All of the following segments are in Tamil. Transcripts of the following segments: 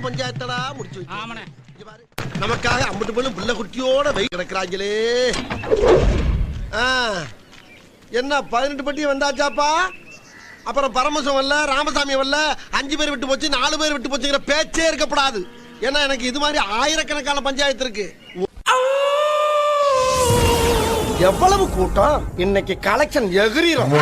பஞ்சாயத்தடா முடிச்சு வச்சு. நமக்காக அம்பட்டு போலும் புள்ள குட்டியோட வெய் கிடக்குறாங்களே. என்ன 18 பட்டி வந்தாச்சாப்பா? அப்புறம் பரமசம் வரல, ராமசாமி வரல, 5 பேர் விட்டு போச்சு, 4 பேர் விட்டு போச்சுங்கிற பேச்சே இருக்கப்படாது. ஏன்னா எனக்கு இது மாதிரி ஆயிரக்கணக்கான பஞ்சாயத்து இருக்கு. எவ்வளவு கூட்டம் இன்னைக்கு கலெக்ஷன் எகிரிரும்.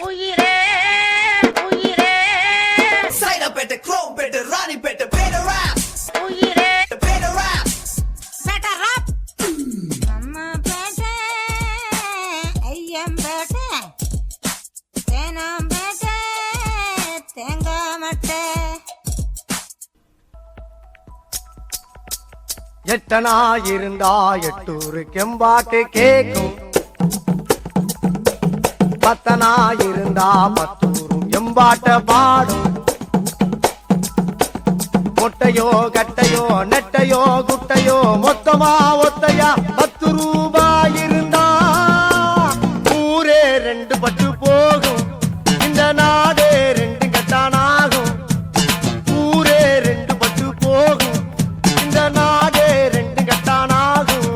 உயிரே உயிரே சைனா பேட்ட க்ரோம் பேட்ட ராணி பேட்ட பேட்ட ராப் உயிரே பேட்ட ராப் பேட்ட ராப் அம்மா பேட்ட ஐயம் பேட்ட தேனாம் பேட்ட தேங்காய் மட்டை எட்டனா இருந்தா எட்டூரு கெம்பாக்கு கேக்கும், பத்தனா இருந்தா பத்தூரும் எம்பாட்ட பாடும். மொட்டையோ கட்டையோ நெட்டையோ குட்டையோ மொத்தமா ஒத்தையா 10 ரூபாய் இருந்தா ஊரே 2 பட்டு போகும். இந்த நாடே 2 கட்டானாகும். ஊரே 2 பட்டு போகும். இந்த நாடே 2 கட்டானாகும்.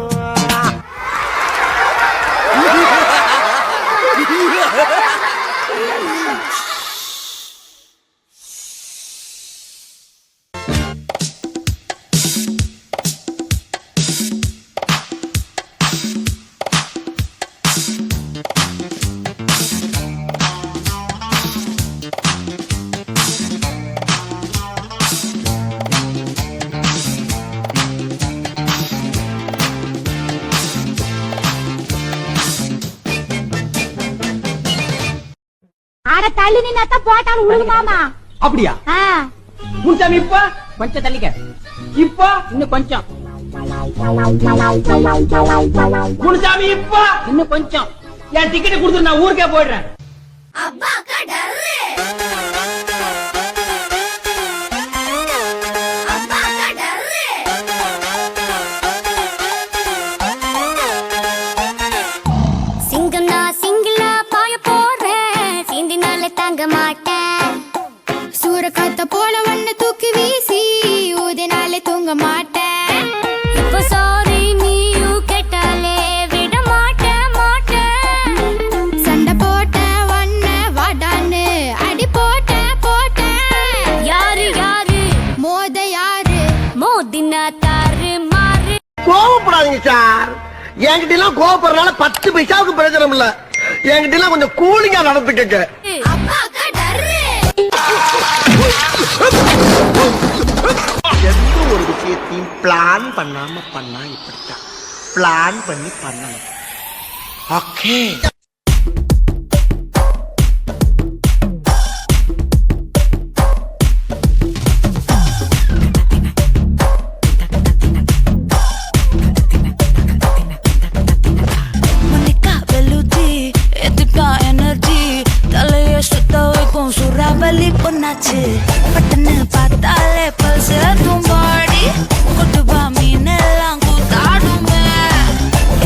அட தள்ளி நின்னா போட்டாலும் உழுகுமாமா. அப்படியா? முன்சாமி இப்ப கொஞ்சம் தள்ளிக்க. இப்ப இன்னும் கொஞ்சம். முன்சாமி இப்ப இன்னும் கொஞ்சம். என் டிக்கெட் கொடுத்து நான் ஊருக்கே போயிடுறேன். அப்பா கடறு அப்பா கடறு சிங்கம் நான் சிங்கிளா பாய போறேன், சிந்தினால தங்க மாட்டேன். சூற காத்த போல ஒண்ணு தூக்கி வீசி ஊதினாலே தூங்க மாட்டேன். இப்ப சாரி நீயும் கேட்டாலே விட மாட்டேன். சண்டை போட்ட ஒன்ன வாடான்னு அடி போட்டேன். யாரு யாரு மோத யாரு மோதினா தாறு மாறு. கோவப்படாதீங்க சார். என்கிட்ட எல்லாம் கோவப்படுறதுனால 10 பைசாவுக்கு பிரயோஜனம் இல்ல. என்கிட்ட எல்லாம் கொஞ்சம் கூலிங்கா நடந்துக்கங்க. அப்பா கடறு எந்த ஒரு விஷயத்தையும் பிளான் பண்ணாம பண்ணா இப்படித்தான். பிளான் பண்ணி பண்ணணும். ஓகே. Monica Bellucci, எதிர்ப்பா எனர்ஜி தலைய சுத்த வைக்கும் சுறாவலி பொண்ணாச்சு. பட்டன்னு பார்த்தாலே பல்ஸ் தும்பாடி கொட்டுபா மீன் எல்லாம் கூத்தாடுமே.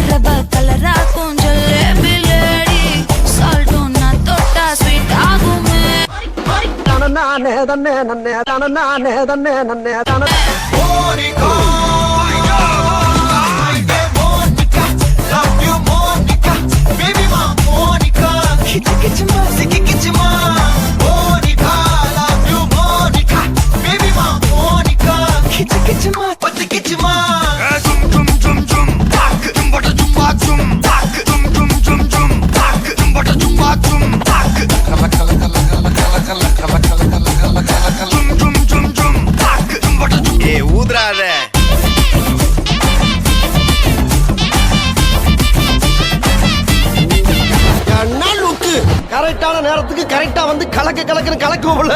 இரவ கலராக்கும் ஜல்லேபி லேடி சால்ட்டும் நான் தொட்டா ஸ்வீட் ஆகுமே. நானே தன்னே நன்னே நானே தன்னே நன்னே தானே. Monica love you Monica baby ma Monica kichma kichma Monica love you Monica baby ma Monica kichma kichma zum zum zum zum tak zum bata zum ba zum tak zum zum zum zum tak zum bata zum ba zum tak kala kala kala kala kala kala kala kala kala kala zum zum zum zum tak zum bata zum ஏ ஊதுறாத. என்ன லுக்கு கரெக்டான நேரத்துக்கு கரெக்டா வந்து கலக்குன்னு கலக்குவோம்ல.